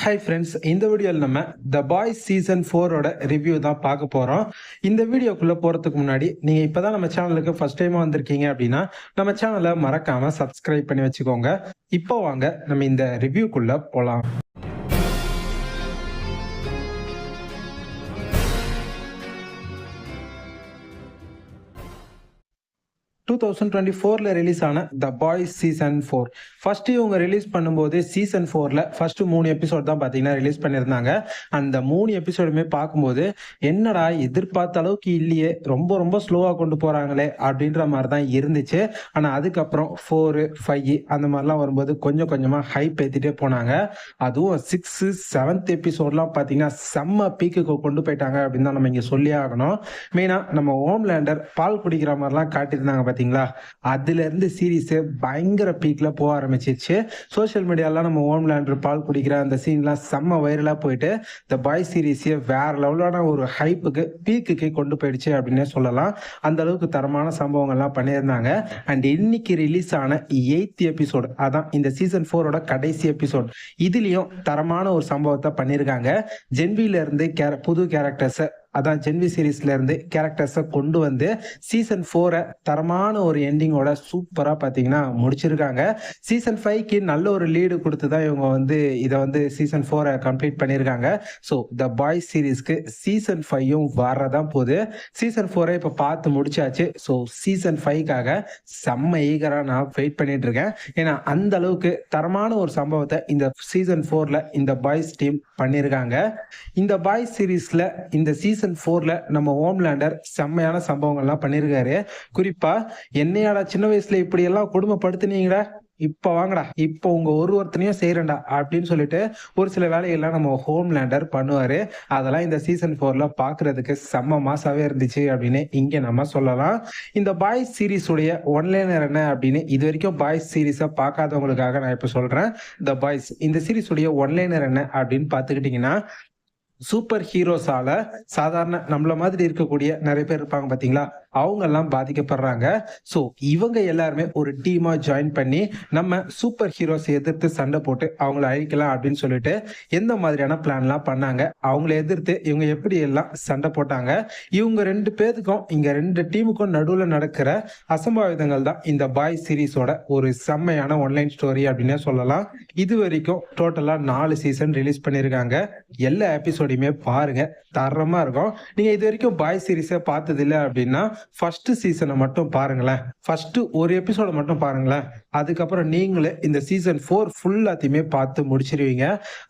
Hi friends, இந்த வீடியோவில் நம்ம த பாய்ஸ் சீசன் 4ஓட ரிவ்யூ தான் பார்க்க போகிறோம். இந்த வீடியோக்குள்ளே போகிறதுக்கு முன்னாடி நீங்கள் இப்போ தான் நம்ம சேனலுக்கு ஃபஸ்ட் டைமாக வந்திருக்கீங்க அப்படின்னா நம்ம சேனலை மறக்காமல் சப்ஸ்கிரைப் பண்ணி வச்சுக்கோங்க. இப்போ வாங்க நம்ம இந்த ரிவ்யூக்குள்ளே போகலாம். 2024ல ரிலீஸ் ஆன த பாய்ஸ் சீசன் 4. ஃபர்ஸ்ட் இவங்க ரிலீஸ் பண்ணும்போது சீசன் 4ல ஃபர்ஸ்ட் 3 எபிசோட் தான் பார்த்தீங்கன்னா ரிலீஸ் பண்ணியிருந்தாங்க. அந்த 3 எபிசோடுமே பார்க்கும்போது என்னடா எதிர்பார்த்த அளவுக்கு இல்லையே, ரொம்ப ரொம்ப ஸ்லோவாக கொண்டு போகிறாங்களே அப்படின்ற மாதிரி தான் இருந்துச்சு. ஆனால் அதுக்கப்புறம் 4, 5 அந்த மாதிரிலாம் வரும்போது கொஞ்சம் கொஞ்சமாக ஹைப் ஏற்றிட்டே போனாங்க. அதுவும் 6, 7th எபிசோட்லாம் பார்த்தீங்கன்னா செம்ம பீக்குக்கு கொண்டு போயிட்டாங்க அப்படின்னு தான் நம்ம இங்கே சொல்லியே ஆகணும். மெயினாக நம்ம ஹோம்லேண்டர் பால் குடிக்கிற மாதிரிலாம் காட்டியிருந்தாங்க பார்த்தீங்களா. அதுல இருந்து சீரீஸ் பயங்கர பீக்ல போக ஆரம்பிச்சிருச்சு. சோசியல் மீடியாலாம் நம்ம ஹோம்லேண்டர் பால் குடிக்கிற அந்த சீன்லாம் செம்ம வைரலா போயிட்டு இந்த பாய் சீரீஸை வேற லெவலான ஒரு ஹைப்புக்கு பீக்குக்கு கொண்டு போயிடுச்சு அப்படின்னே சொல்லலாம். அந்த அளவுக்கு தரமான சம்பவங்கள்லாம் பண்ணியிருந்தாங்க. அண்ட் இன்னைக்கு ரிலீஸ் ஆன 8th எபிசோடு, அதான் இந்த சீசன் 4ஓட கடைசி எபிசோட். இதுலயும் தரமான ஒரு சம்பவத்தை பண்ணியிருக்காங்க. ஜென்வில இருந்து புது கேரக்டர்ஸை, அதான் ஜென்வி சீரீஸ்ல இருந்து கேரக்டர்ஸை கொண்டு வந்து சீசன் 4 தரமான ஒரு எண்டிங்கோட சூப்பரா பாத்தீங்கன்னா முடிச்சிருக்காங்க. சீசன் 5க்கு நல்ல ஒரு லீடு கொடுத்து தான் இவங்க வந்து இதை வந்து சீசன் 4 கம்ப்ளீட் பண்ணியிருக்காங்க. ஸோ த பாய்ஸ் சீரீஸ்க்கு சீசன் 5ம் வரதான் போகுது. சீசன் 4 இப்போ பார்த்து முடிச்சாச்சு. ஸோ சீசன் 5க்காக செம்ம ஈகரா நான் வெயிட் பண்ணிட்டு இருக்கேன். ஏன்னா அந்த அளவுக்கு தரமான ஒரு சம்பவத்தை இந்த சீசன் 4ல இந்த பாய்ஸ் டீம் பண்ணியிருக்காங்க. இந்த பாய்ஸ் சீரீஸ்ல இந்த சீசன் 4ல நம்ம ஹோம்லேண்டர் செம்மையான சம்பவங்கள்லாம் பண்ணியிருக்காரு. குறிப்பா என்னையாடா சின்ன வயசுல இப்படி எல்லாம் கொடுமைப்படுத்தினீங்கடா, இப்ப வாங்கடா, இப்போ உங்க ஒருத்தனையும் செய்யறேன்டா அப்படின்னு சொல்லிட்டு ஒரு சில வேலைகள்லாம் நம்ம ஹோம்லேண்டர் பண்ணுவாரு. அதெல்லாம் இந்த சீசன் 4ல பாக்குறதுக்கு செம்ம மாசாவே இருந்துச்சு அப்படின்னு இங்க நம்ம சொல்லலாம். இந்த பாய்ஸ் சீரீஸ் உடைய ஒன்லைனர் என்ன அப்படின்னு இது வரைக்கும் பாய்ஸ் சீரீஸை பார்க்காதவங்களுக்காக நான் இப்ப சொல்றேன். த பாய்ஸ் இந்த சீரீஸ் உடைய ஒன்லைனர் என்ன அப்படின்னு பாத்துக்கிட்டீங்கன்னா, சூப்பர் ஹீரோஸால சாதாரண நம்மள மாதிரி இருக்கக்கூடிய நிறைய பேர் இருப்பாங்க பாத்தீங்களா, அவங்க எல்லாம் பாதிக்கப்படுறாங்க. ஸோ இவங்க எல்லாருமே ஒரு டீமா ஜாயின் பண்ணி நம்ம சூப்பர் ஹீரோஸ் எதிர்த்து சண்டை போட்டு அவங்கள அழிக்கலாம் அப்படின்னு சொல்லிட்டு எந்த மாதிரியான பிளான்லாம் பண்ணாங்க, அவங்கள எதிர்த்து இவங்க எப்படி எல்லாம் சண்டை போட்டாங்க, இவங்க 2 பேருக்கும் இங்க 2 டீமுக்கும் நடுவில் நடக்கிற அசம்பாவிதங்கள் தான் இந்த பாய் சீரீஸோட ஒரு செம்மையான ஒன்லைன் ஸ்டோரி அப்படின்னே சொல்லலாம். இது வரைக்கும் டோட்டலா 4 சீசன் ரிலீஸ் பண்ணியிருக்காங்க. எல்லா எபிசோடையுமே பாருங்க, தரமா இருக்கும். நீங்க இது வரைக்கும் பாய் சீரீஸை பார்த்தது இல்லை அப்படின்னா ஃபர்ஸ்ட் சீசனை மட்டும் பாருங்களேன், ஃபர்ஸ்ட் ஒரு எபிசோட மட்டும் பாருங்களேன். அதுக்கப்புறம் நீங்களே இந்த சீசன் 4 ஃபுல்லாத்தையுமே பார்த்து முடிச்சிருவீங்க.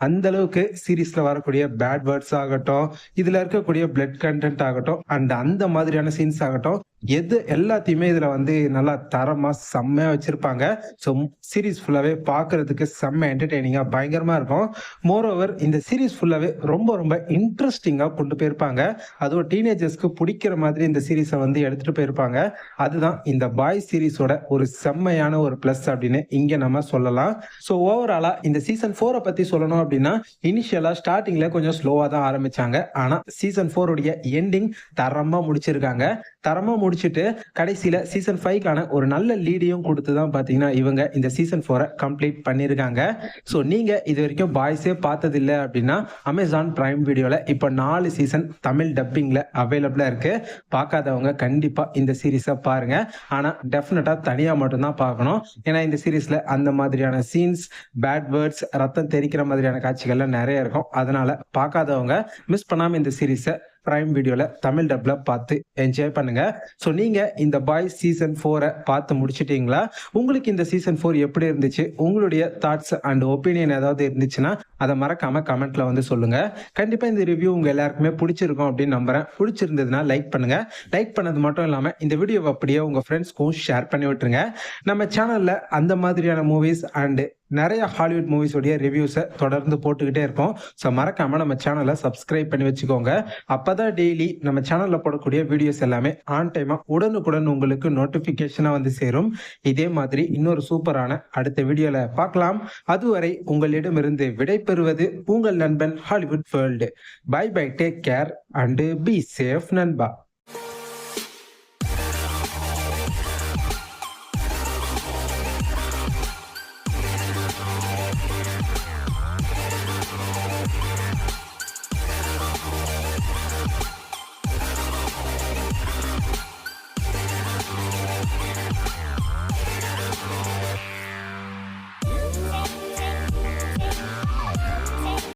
அந்த அளவுக்கு சீரீஸ்ல வரக்கூடிய பேட் வேர்ட்ஸ் ஆகட்டும், இதுல இருக்கக்கூடிய பிளட் கண்டென்ட் ஆகட்டும், அண்ட் அந்த மாதிரியான சீன்ஸ் ஆகட்டும், எது எல்லாத்தையுமே இதுல வந்து நல்லா தரமா செம்மையா வச்சிருப்பாங்க. ஸோ சீரீஸ் ஃபுல்லாவே பார்க்கறதுக்கு செம்ம என்டர்டெய்னிங்கா பயங்கரமா இருக்கும். மோரோவர் இந்த சீரீஸ் ஃபுல்லாவே ரொம்ப ரொம்ப இன்ட்ரெஸ்டிங்கா கொண்டு போயிருப்பாங்க. அதுவும் டீனேஜர்ஸ்க்கு பிடிக்கிற மாதிரி இந்த சீரீஸை வந்து எடுத்துட்டு போயிருப்பாங்க. அதுதான் இந்த பாய் சீரீஸோட ஒரு செம்மையான ஒரு பிளஸ் அப்படின்னு இங்க நம்ம சொல்லலாம். ஸோ ஓவராலா இந்த சீசன் 4 பத்தி சொல்லணும் அப்படின்னா, இனிஷியலா ஸ்டார்டிங்ல கொஞ்சம் ஸ்லோவா தான் ஆரம்பிச்சாங்க. ஆனா சீசன் 4 உடைய எண்டிங் தரமா முடிச்சிருக்காங்க. தரமா முடிச்சுட்டு கடைசியில சீசன் 5க்கான ஒரு நல்ல லீடையும் கொடுத்து தான் பாத்தீங்கன்னா இவங்க இந்த சீசன் 4 கம்ப்ளீட் பண்ணிருக்காங்க. ஸோ நீங்க இது வரைக்கும் பாய்ஸே பார்த்தது இல்லை அப்படின்னா அமேசான் பிரைம் வீடியோல இப்ப 4 சீசன் தமிழ் டப்பிங்ல அவைலபிளா இருக்கு. பார்க்காதவங்க கண்டிப்பா இந்த சீரீஸை பாருங்க. ஆனா டெஃபினட்டா தனியா மட்டும்தான் பார்க்கணும். ஏன்னா இந்த சீரீஸ்ல அந்த மாதிரியான சீன்ஸ், பேட் வேர்ட்ஸ், ரத்தம் தெரிக்கிற மாதிரியான காட்சிகள்லாம் நிறைய இருக்கும். அதனால பார்க்காதவங்க மிஸ் பண்ணாம இந்த சீரீஸை பிரைம் வீடியோல தமிழ் டப்ல பார்த்து என்ஜாய் பண்ணுங்க. ஸோ நீங்க இந்த பாய்ஸ் சீசன் 4 பார்த்து முடிச்சிட்டீங்களா? உங்களுக்கு இந்த சீசன் 4 எப்படி இருந்துச்சு? உங்களுடைய தாட்ஸ் அண்ட் ஒப்பீனியன் ஏதாவது இருந்துச்சுன்னா அதை மறக்காம கமெண்ட்ல வந்து சொல்லுங்க. கண்டிப்பா இந்த ரிவ்யூ உங்க எல்லாருக்குமே பிடிச்சிருக்கும் அப்படின்னு நம்புறேன். பிடிச்சிருந்ததுன்னா லைக் பண்ணுங்க. லைக் பண்ணது மட்டும் இல்லாம இந்த வீடியோவை அப்படியே உங்க ஃப்ரெண்ட்ஸ்க்கும் ஷேர் பண்ணி விட்டுருங்க. நம்ம சேனல்ல அந்த மாதிரியான மூவிஸ் அண்ட் நிறைய ஹாலிவுட் மூவிஸ் உடைய ரிவ்யூஸை தொடர்ந்து போட்டுக்கிட்டே இருக்கோம். ஸோ மறக்காம நம்ம சேனலை சப்ஸ்கிரைப் பண்ணி வச்சுக்கோங்க. அப்பதான் டெய்லி நம்ம சேனல்ல போடக்கூடிய வீடியோஸ் எல்லாமே ஆன் டைமா உடனுக்குடன் உங்களுக்கு நோட்டிபிகேஷனா வந்து சேரும். இதே மாதிரி இன்னொரு சூப்பரான அடுத்த வீடியோல பார்க்கலாம். அதுவரை உங்களிடமிருந்து விடைபெறுவது உங்கள் நண்பன் Hollywood world. Bye bye, take care and be safe நண்பா.